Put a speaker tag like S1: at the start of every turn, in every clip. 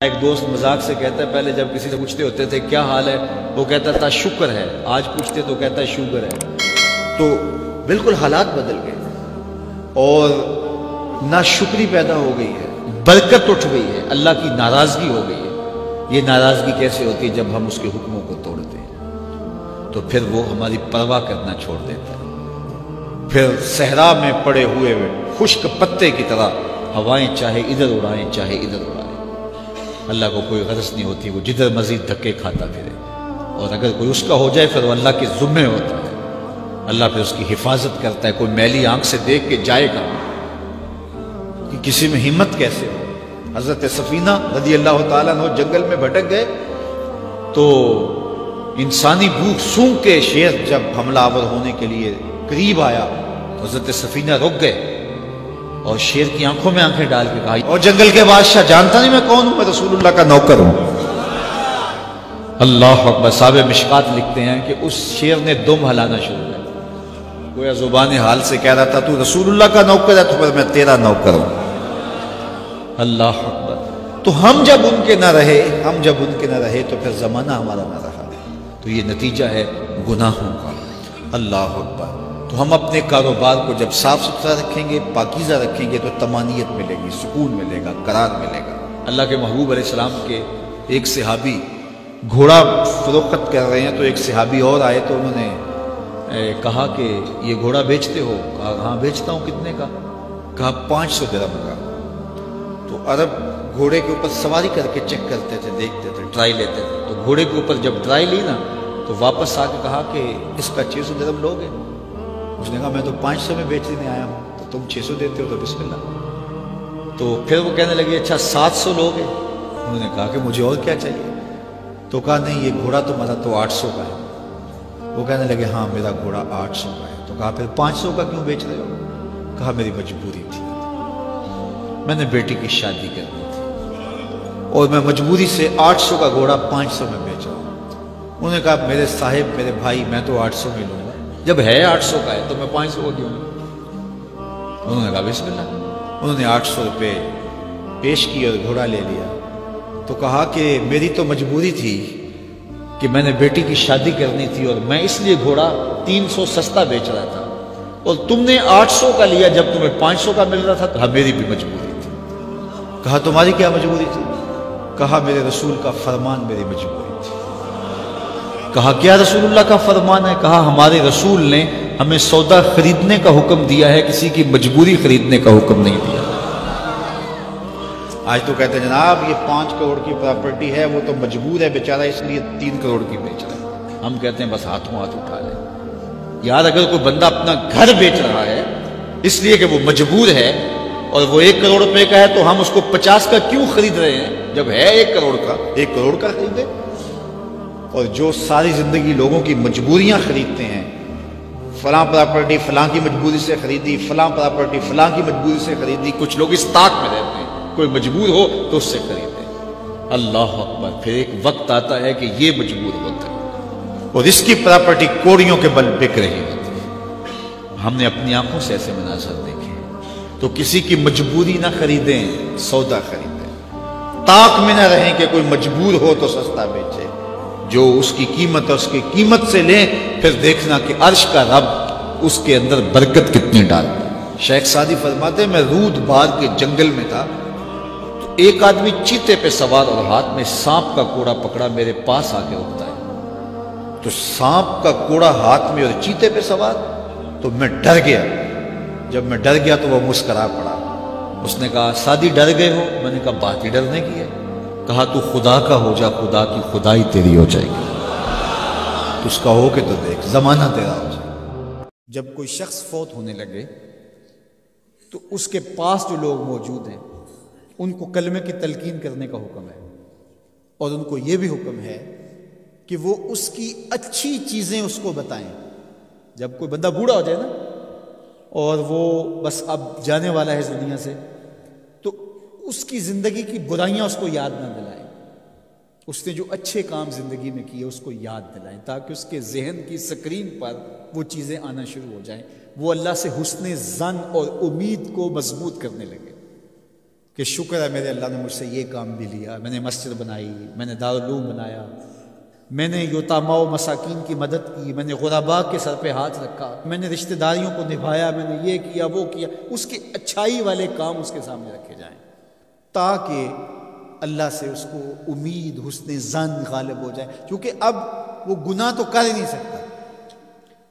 S1: ایک دوست مذاق سے کہتا ہے، پہلے جب کسی سے پوچھتے ہوتے تھے کیا حال ہے، وہ کہتا تھا شکر ہے، آج پوچھتے تو کہتا ہے شوگر ہے۔ تو بالکل حالات بدل گئے اور ناشکری پیدا ہو گئی ہے، برکت اٹھ گئی ہے، اللہ کی ناراضگی ہو گئی ہے۔ یہ ناراضگی کیسے ہوتی ہے؟ جب ہم اس کے حکموں کو توڑتے ہیں تو پھر وہ ہماری پرواہ کرنا چھوڑ دیتا ہے۔ پھر صحرا میں پڑے ہوئے خشک پتے کی طرح ہوائیں چاہے ادھر اڑائیں چاہے ادھر اڑائیں، اللہ کو کوئی غرض نہیں ہوتی، وہ جدھر مزید دھکے کھاتا پھرے، اور اگر کوئی اس کا ہو جائے پھر وہ اللہ کے ذمے ہوتا ہے، اللہ پھر اس کی حفاظت کرتا ہے۔ کوئی میلی آنکھ سے دیکھ کے جائے گا کہ کسی میں ہمت کیسے ہو۔ حضرت سفینہ رضی اللہ تعالیٰ عنہ جنگل میں بھٹک گئے تو انسانی بھوک سونگ کے شیر جب حملہ آور ہونے کے لیے قریب آیا تو حضرت سفینہ رک گئے اور شیر کی آنکھوں میں آنکھیں ڈال کے کہا، اور جنگل کے بادشاہ جانتا نہیں میں کون ہوں، میں رسول اللہ کا نوکر ہوں۔ اللہ اکبر۔ صاحب مشکات لکھتے ہیں کہ اس شیر نے دم ہلانا شروع کیا، گویا زبان حال سے کہہ رہا تھا تو رسول اللہ کا نوکر ہے تو پھر میں تیرا نوکر ہوں۔ اللہ اکبر۔ تو ہم جب ان کے نہ رہے تو پھر زمانہ ہمارا نہ رہا، تو یہ نتیجہ ہے گناہوں کا۔ اللہ اکبر۔ تو ہم اپنے کاروبار کو جب صاف ستھرا رکھیں گے، پاکیزہ رکھیں گے تو طمانینت ملے گی، سکون ملے گا، قرار ملے گا۔ اللہ کے محبوب علیہ السلام کے ایک صحابی گھوڑا فروخت کر رہے ہیں تو ایک صحابی اور آئے تو انہوں نے کہا کہ یہ گھوڑا بیچتے ہو؟ کہا ہاں بیچتا ہوں۔ کتنے کا؟ کہا 500 درہم کا۔ تو عرب گھوڑے کے اوپر سواری کر کے چیک کرتے تھے، دیکھتے تھے، ٹرائی لیتے تھے۔ تو گھوڑے کے اوپر جب ٹرائی لی نا تو واپس آ کے کہا کہ اس کا 600 درہم لوگے؟ اس نے کہا میں تو 500 میں بیچنے آیا ہوں، تو تم 600 دیتے ہو تو بسم اللہ۔ تو پھر وہ کہنے لگے اچھا 700 لوگے؟ انہوں نے کہا کہ مجھے اور کیا چاہیے؟ تو کہا نہیں یہ گھوڑا تمہارا تو 800 کا ہے۔ وہ کہنے لگے ہاں میرا گھوڑا 800 کا ہے۔ تو کہا پھر 500 کا کیوں بیچ رہے ہو؟ کہا میری مجبوری تھی، میں نے بیٹی کی شادی کرنی تھی اور میں مجبوری سے 800 کا گھوڑا 500 میں بیچ رہا ہوں۔ انہوں نے کہا میرے صاحب میرے بھائی میں تو 800 میں لوں گا، جب ہے 800 کا ہے تو میں 500 کو کیوں لوں؟ انہوں نے کہا بسم اللہ۔ انہوں نے 800 روپے پیش کی اور گھوڑا لے لیا۔ تو کہا کہ میری تو مجبوری تھی کہ میں نے بیٹی کی شادی کرنی تھی اور میں اس لیے گھوڑا 300 سستا بیچ رہا تھا، اور تم نے 800 کا لیا جب تمہیں 500 کا مل رہا تھا، تو میری بھی مجبوری تھی۔ کہا تمہاری کیا مجبوری تھی؟ کہا میرے رسول کا فرمان میری مجبوری تھی۔ کہا کیا رسول اللہ کا فرمان ہے؟ کہا ہمارے رسول نے ہمیں سودا خریدنے کا حکم دیا ہے، کسی کی مجبوری خریدنے کا حکم نہیں دیا۔ آج تو کہتے ہیں جناب یہ 5 کروڑ کی پراپرٹی ہے، وہ تو مجبور ہے بیچارہ اس لیے 3 کروڑ کی بیچ رہا ہے۔ ہم کہتے ہیں بس ہاتھوں ہاتھ اٹھا لیں۔ یار اگر کوئی بندہ اپنا گھر بیچ رہا ہے اس لیے کہ وہ مجبور ہے اور وہ 1 کروڑ روپے کا ہے تو ہم اس کو 50 کا کیوں خرید رہے ہیں؟ جب ہے 1 کروڑ کا، 1 کروڑ کا خریدے۔ اور جو ساری زندگی لوگوں کی مجبوریاں خریدتے ہیں، فلاں پراپرٹی فلاں کی مجبوری سے خریدی، فلاں پراپرٹی فلاں کی مجبوری سے خریدی۔ کچھ لوگ اس طاق میں رہتے ہیں کوئی مجبور ہو تو اس سے خریدے۔ اللہ اکبر۔ پھر ایک وقت آتا ہے کہ یہ مجبور ہوتا ہے اور اس کی پراپرٹی کوڑیوں کے بل بک رہی ہوتی ہے۔ ہم نے اپنی آنکھوں سے ایسے مناظر دیکھے۔ تو کسی کی مجبوری نہ خریدیں، سودا خریدیں۔ طاق میں نہ رہیں کہ کوئی مجبور ہو تو سستا بیچے، جو اس کی قیمت ہے اس کی قیمت سے لیں، پھر دیکھنا کہ عرش کا رب اس کے اندر برکت کتنی ڈالتا ہے۔ شیخ سعدی فرماتے میں رود بار کے جنگل میں تھا تو ایک آدمی چیتے پہ سوار اور ہاتھ میں سانپ کا کوڑا پکڑا، میرے پاس آ کے رکتا ہے۔ تو سانپ کا کوڑا ہاتھ میں اور چیتے پہ سوار، تو میں ڈر گیا۔ جب میں ڈر گیا تو وہ مسکرا پڑا۔ اس نے کہا سعدی ڈر گئے ہو؟ میں نے کہا بات ہی ڈرنے کی ہے۔ کہا تو خدا کا ہو جا، خدا کی خدائی تیری ہو جائے گی۔ تو اس کا ہو کے تو دیکھ، زمانہ تیرا ہو جائے۔ جب کوئی شخص فوت ہونے لگے تو اس کے پاس جو لوگ موجود ہیں ان کو کلمے کی تلقین کرنے کا حکم ہے، اور ان کو یہ بھی حکم ہے کہ وہ اس کی اچھی چیزیں اس کو بتائیں۔ جب کوئی بندہ بوڑھا ہو جائے نا اور وہ بس اب جانے والا ہے اس دنیا سے، تو اس کی زندگی کی برائیاں اس کو یاد نہ دلائیں، اس نے جو اچھے کام زندگی میں کیے اس کو یاد دلائیں، تاکہ اس کے ذہن کی سکرین پر وہ چیزیں آنا شروع ہو جائیں، وہ اللہ سے حسن ظن اور امید کو مضبوط کرنے لگے کہ شکر ہے میرے اللہ نے مجھ سے یہ کام بھی لیا، میں نے مسجد بنائی، میں نے دارالعلوم بنایا، میں نے یتاما و مساکین کی مدد کی، میں نے غرباء کے سر پہ ہاتھ رکھا، میں نے رشتہ داریوں کو نبھایا، میں نے یہ کیا وہ کیا۔ اس کے اچھائی والے کام اس کے سامنے رکھے جائیں تاکہ اللہ سے اس کو امید، حسن ظن غالب ہو جائے، کیونکہ اب وہ گناہ تو کر ہی نہیں سکتا،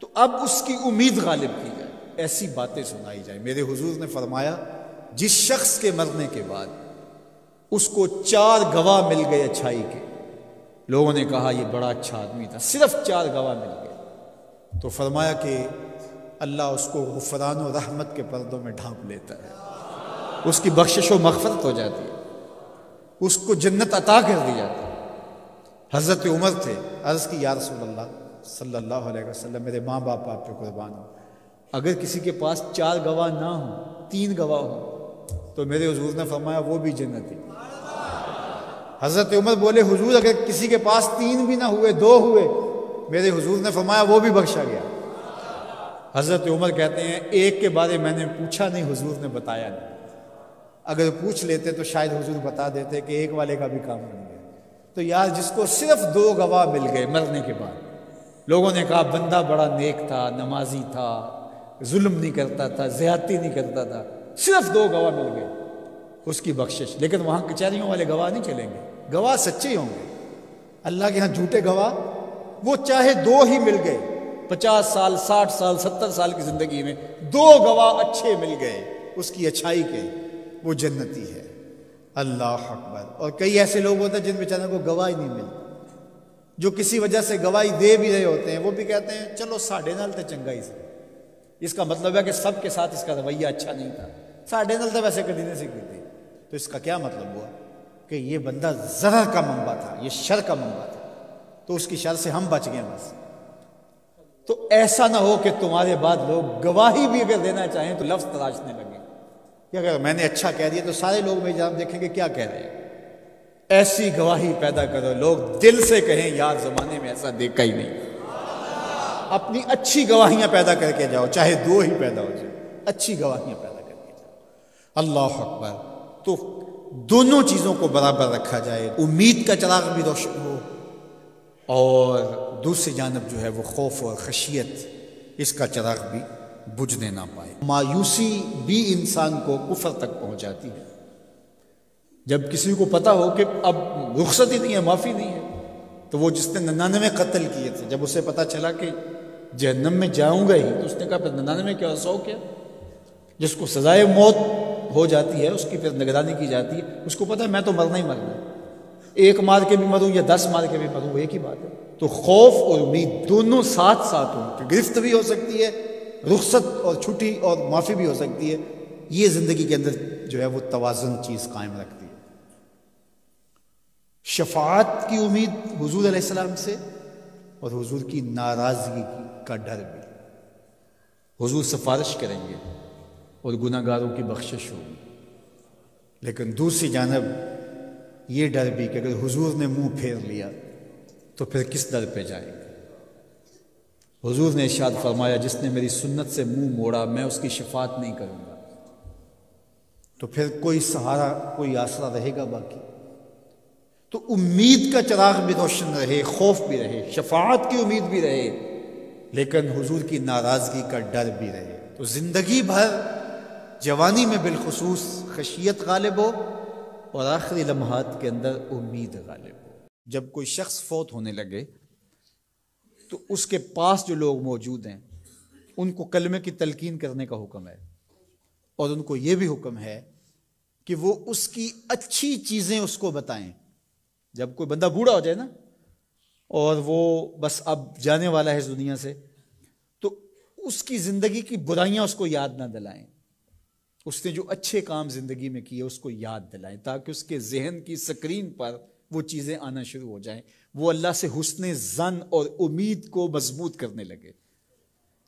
S1: تو اب اس کی امید غالب کی جائے، ایسی باتیں سنائی جائیں۔ میرے حضور نے فرمایا جس شخص کے مرنے کے بعد اس کو 4 گواہ مل گئے اچھائی کے، لوگوں نے کہا یہ بڑا اچھا آدمی تھا، صرف 4 گواہ مل گئے، تو فرمایا کہ اللہ اس کو غفران و رحمت کے پردوں میں ڈھانپ لیتا ہے، اس کی بخشش و مغفرت ہو جاتی ہے، اس کو جنت عطا کر دی جاتی ہے۔ حضرت عمر تھے، عرض کی یا رسول اللہ صلی اللہ علیہ وسلم، میرے ماں باپ آپ پہ قربان ہوں، اگر کسی کے پاس 4 گواہ نہ ہوں، 3 گواہ ہوں، تو میرے حضور نے فرمایا وہ بھی جنتی۔ حضرت عمر بولے حضور اگر کسی کے پاس 3 بھی نہ ہوئے، 2 ہوئے، میرے حضور نے فرمایا وہ بھی بخشا گیا۔ حضرت عمر کہتے ہیں ایک کے بارے میں نے پوچھا نہیں، حضور نے بتایا نہیں، اگر پوچھ لیتے تو شاید حضور بتا دیتے کہ ایک والے کا بھی کام بن گیا۔ تو یار جس کو صرف 2 گواہ مل گئے مرنے کے بعد، لوگوں نے کہا بندہ بڑا نیک تھا، نمازی تھا، ظلم نہیں کرتا تھا، زیادتی نہیں کرتا تھا، صرف 2 گواہ مل گئے، اس کی بخشش۔ لیکن وہاں کچہریوں والے گواہ نہیں چلیں گے، گواہ سچے ہوں گے۔ اللہ کے ہاں جھوٹے گواہ، وہ چاہے 2 ہی مل گئے، 50 سال 60 سال 70 سال کی زندگی میں 2 گواہ اچھے مل گئے اس کی اچھائی کے، وہ جنتی ہے۔ اللہ اکبر۔ اور کئی ایسے لوگ ہوتے ہیں جن بیچاروں کو گواہ ہی نہیں ملتی، جو کسی وجہ سے گواہی دے بھی رہے ہوتے ہیں، وہ بھی کہتے ہیں چلو ساڑھے نال تے چنگا ہی سے۔ اس کا مطلب ہے کہ سب کے ساتھ اس کا رویہ اچھا نہیں تھا، ساڑھے نال تے ویسے کدی نہیں سیکھی تھی۔ تو اس کا کیا مطلب ہوا کہ یہ بندہ ضرر کا منبع تھا، یہ شر کا منبع تھا، تو اس کی شر سے ہم بچ گئے بس۔ تو ایسا نہ ہو کہ تمہارے بعد لوگ گواہی بھی اگر دینا چاہیں تو لفظ تراشنے لگیں کہ اگر میں نے اچھا کہہ دیا تو سارے لوگ میری جانب دیکھیں گے کیا کہہ رہے ہیں۔ ایسی گواہی پیدا کرو لوگ دل سے کہیں یار زمانے میں ایسا دیکھا ہی نہیں۔ اپنی اچھی گواہیاں پیدا کر کے جاؤ، چاہے 2 ہی پیدا ہو جائے، اچھی گواہیاں پیدا کر کے جاؤ۔ اللہ اکبر۔ تو دونوں چیزوں کو برابر رکھا جائے، امید کا چراغ بھی روشن ہو اور دوسری جانب جو ہے وہ خوف اور خشیت، اس کا چراغ بھی بجھنے نہ پائے۔ مایوسی بھی انسان کو کفر تک پہنچ جاتی ہے۔ جب کسی کو پتا ہو کہ اب رخصت ہی نہیں ہے، معافی نہیں ہے، تو وہ جس نے 99 قتل کیے تھے، جب اسے پتا چلا کہ جہنم میں جاؤں گا ہی، تو اس نے کہا پھر 99 کیا 100 کیا؟ جس کو سزائے موت ہو جاتی ہے اس کی پھر نگرانی کی جاتی ہے، اس کو پتا ہے میں تو مرنا ہی مرنا ہے، 1 مار کے بھی مروں یا 10 مار کے بھی مروں، ایک ہی بات ہے۔ تو خوف اور امید دونوں ساتھ ساتھ ہوں کہ گرفت بھی ہو سکتی ہے، رخصت اور چھٹی اور معافی بھی ہو سکتی ہے، یہ زندگی کے اندر جو ہے وہ توازن چیز قائم رکھتی ہے۔ شفاعت کی امید حضور علیہ السلام سے اور حضور کی ناراضگی کا ڈر بھی۔ حضور سفارش کریں گے اور گناہ گاروں کی بخشش ہوگی، لیکن دوسری جانب یہ ڈر بھی کہ اگر حضور نے منہ پھیر لیا تو پھر کس در پہ جائیں گے۔ حضور نے ارشاد فرمایا جس نے میری سنت سے منہ موڑا میں اس کی شفاعت نہیں کروں گا، تو پھر کوئی سہارا کوئی آسرا رہے گا باقی؟ تو امید کا چراغ بھی روشن رہے، خوف بھی رہے، شفاعت کی امید بھی رہے، لیکن حضور کی ناراضگی کا ڈر بھی رہے، تو زندگی بھر جوانی میں بالخصوص خشیت غالب ہو اور آخری لمحات کے اندر امید غالب ہو۔ جب کوئی شخص فوت ہونے لگے تو اس کے پاس جو لوگ موجود ہیں ان کو کلمے کی تلقین کرنے کا حکم ہے، اور ان کو یہ بھی حکم ہے کہ وہ اس کی اچھی چیزیں اس کو بتائیں۔ جب کوئی بندہ بوڑھا ہو جائے نا اور وہ بس اب جانے والا ہے اس دنیا سے، تو اس کی زندگی کی برائیاں اس کو یاد نہ دلائیں، اس نے جو اچھے کام زندگی میں کیے اس کو یاد دلائیں، تاکہ اس کے ذہن کی سکرین پر وہ چیزیں آنا شروع ہو جائیں، وہ اللہ سے حسن ظن اور امید کو مضبوط کرنے لگے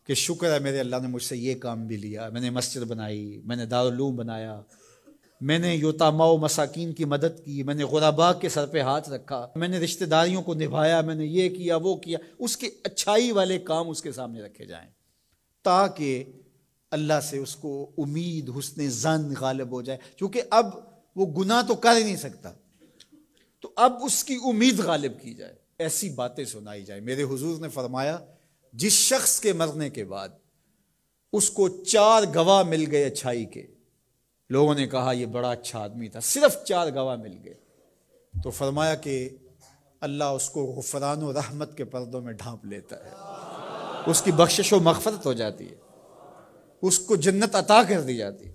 S1: کہ شکر ہے میرے اللہ نے مجھ سے یہ کام بھی لیا، میں نے مسجد بنائی، میں نے دارالعلوم بنایا، میں نے یتاما و مساکین کی مدد کی، میں نے غرباء کے سر پہ ہاتھ رکھا، میں نے رشتہ داریوں کو نبھایا، میں نے یہ کیا وہ کیا۔ اس کے اچھائی والے کام اس کے سامنے رکھے جائیں تاکہ اللہ سے اس کو امید، حسن ظن غالب ہو جائے، کیونکہ اب وہ گناہ تو کر ہی نہیں سکتا، تو اب اس کی امید غالب کی جائے، ایسی باتیں سنائی جائے۔ میرے حضور نے فرمایا جس شخص کے مرنے کے بعد اس کو 4 گواہ مل گئے اچھائی کے، لوگوں نے کہا یہ بڑا اچھا آدمی تھا، صرف 4 گواہ مل گئے، تو فرمایا کہ اللہ اس کو غفران و رحمت کے پردوں میں ڈھانپ لیتا ہے، اس کی بخشش و مغفرت ہو جاتی ہے، اس کو جنت عطا کر دی جاتی ہے۔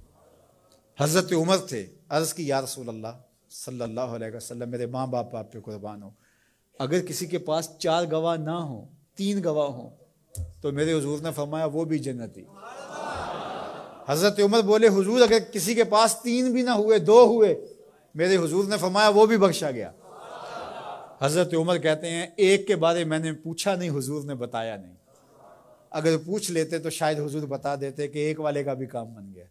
S1: حضرت عمر تھے، عرض کی یا رسول اللہ صلی اللہ علیہ وسلم، میرے ماں باپ آپ پہ قربان ہو، اگر کسی کے پاس 4 گواہ نہ ہوں، 3 گواہ ہوں، تو میرے حضور نے فرمایا وہ بھی جنتی۔ حضرت عمر بولے حضور اگر کسی کے پاس 3 بھی نہ ہوئے، 2 ہوئے، میرے حضور نے فرمایا وہ بھی بخشا گیا۔ حضرت عمر کہتے ہیں ایک کے بارے میں نے پوچھا نہیں، حضور نے بتایا نہیں، اگر پوچھ لیتے تو شاید حضور بتا دیتے کہ ایک والے کا بھی کام بن گیا۔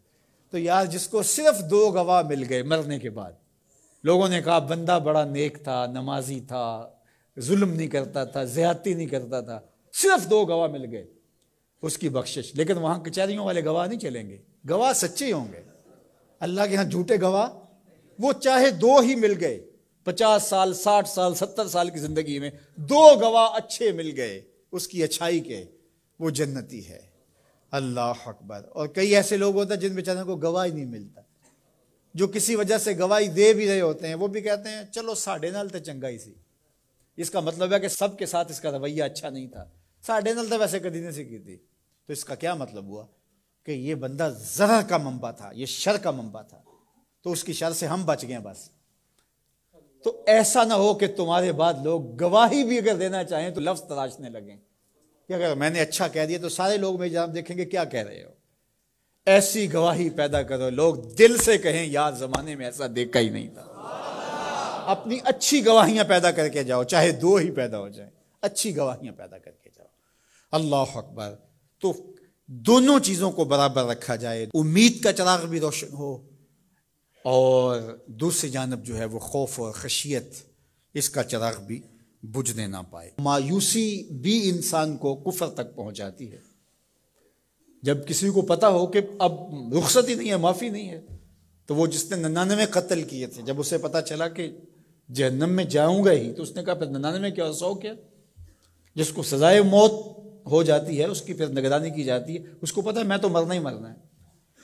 S1: تو یار جس کو صرف 2 گواہ مل گئے مرنے کے بعد، لوگوں نے کہا بندہ بڑا نیک تھا، نمازی تھا، ظلم نہیں کرتا تھا، زیادتی نہیں کرتا تھا، صرف 2 گواہ مل گئے، اس کی بخشش۔ لیکن وہاں کچہریوں والے گواہ نہیں چلیں گے، گواہ سچے ہوں گے، اللہ کے ہاں جھوٹے گواہ، وہ چاہے 2 ہی مل گئے، 50 سال 60 سال 70 سال کی زندگی میں 2 گواہ اچھے مل گئے اس کی اچھائی کے، وہ جنتی ہے۔ اللہ اکبر۔ اور کئی ایسے لوگ ہوتے ہیں جن بیچاروں کو گواہ ہی نہیں ملتا، جو کسی وجہ سے گواہی دے بھی رہے ہوتے ہیں، وہ بھی کہتے ہیں چلو ساڑھے نال تے چنگا ہی سی۔ اس کا مطلب ہے کہ سب کے ساتھ اس کا رویہ اچھا نہیں تھا، ساڑھے نال تے ویسے کدی نہیں سی کی تھی۔ تو اس کا کیا مطلب ہوا کہ یہ بندہ ضرر کا منبع تھا، یہ شر کا منبع تھا، تو اس کی شر سے ہم بچ گئے بس۔ تو ایسا نہ ہو کہ تمہارے بعد لوگ گواہی بھی اگر دینا چاہیں تو لفظ تراشنے لگیں کہ اگر میں نے اچھا کہہ دیا تو سارے لوگ میری جانب دیکھیں گے کیا کہہ رہے ہو۔ ایسی گواہی پیدا کرو لوگ دل سے کہیں یار زمانے میں ایسا دیکھا ہی نہیں تھا۔ اپنی اچھی گواہیاں پیدا کر کے جاؤ، چاہے 2 ہی پیدا ہو جائیں، اچھی گواہیاں پیدا کر کے جاؤ۔ اللہ اکبر۔ تو دونوں چیزوں کو برابر رکھا جائے، امید کا چراغ بھی روشن ہو اور دوسری جانب جو ہے وہ خوف اور خشیت، اس کا چراغ بھی بجھنے نہ پائے۔ مایوسی بھی انسان کو کفر تک پہنچاتی ہے۔ جب کسی کو پتا ہو کہ اب رخصت ہی نہیں ہے، معافی نہیں ہے، تو وہ جس نے 99 قتل کیے تھے، جب اسے پتا چلا کہ جہنم میں جاؤں گا ہی، تو اس نے کہا پھر 99 کیا 100 کیا؟ جس کو سزائے موت ہو جاتی ہے اس کی پھر نگرانی کی جاتی ہے، اس کو پتا ہے میں تو مرنا ہی مرنا ہے،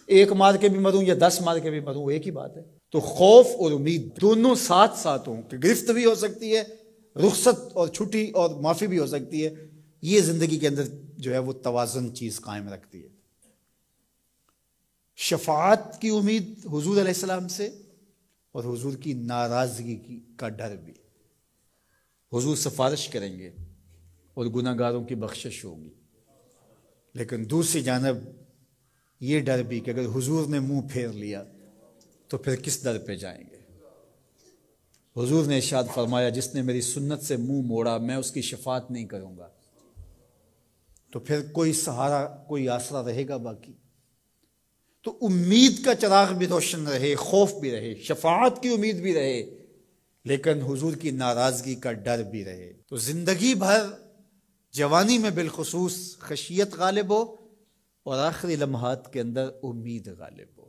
S1: 1 مار کے بھی مروں یا 10 مار کے بھی مروں، ایک ہی بات ہے۔ تو خوف اور امید دونوں ساتھ ساتھ ہوں کہ گرفت بھی ہو سکتی ہے، رخصت اور چھٹی اور معافی بھی ہو سکتی ہے، یہ زندگی کے اندر جو ہے وہ توازن چیز قائم رکھتی ہے۔ شفاعت کی امید حضور علیہ السلام سے، اور حضور کی ناراضگی کا ڈر بھی۔ حضور سفارش کریں گے اور گناہ گاروں کی بخشش ہوگی، لیکن دوسری جانب یہ ڈر بھی کہ اگر حضور نے منہ پھیر لیا تو پھر کس در پہ جائیں گے۔ حضور نے ارشاد فرمایا جس نے میری سنت سے منہ موڑا میں اس کی شفاعت نہیں کروں گا، تو پھر کوئی سہارا کوئی آسرا رہے گا باقی؟ تو امید کا چراغ بھی روشن رہے، خوف بھی رہے، شفاعت کی امید بھی رہے، لیکن حضور کی ناراضگی کا ڈر بھی رہے۔ تو زندگی بھر جوانی میں بالخصوص خشیت غالب ہو اور آخری لمحات کے اندر امید غالب ہو۔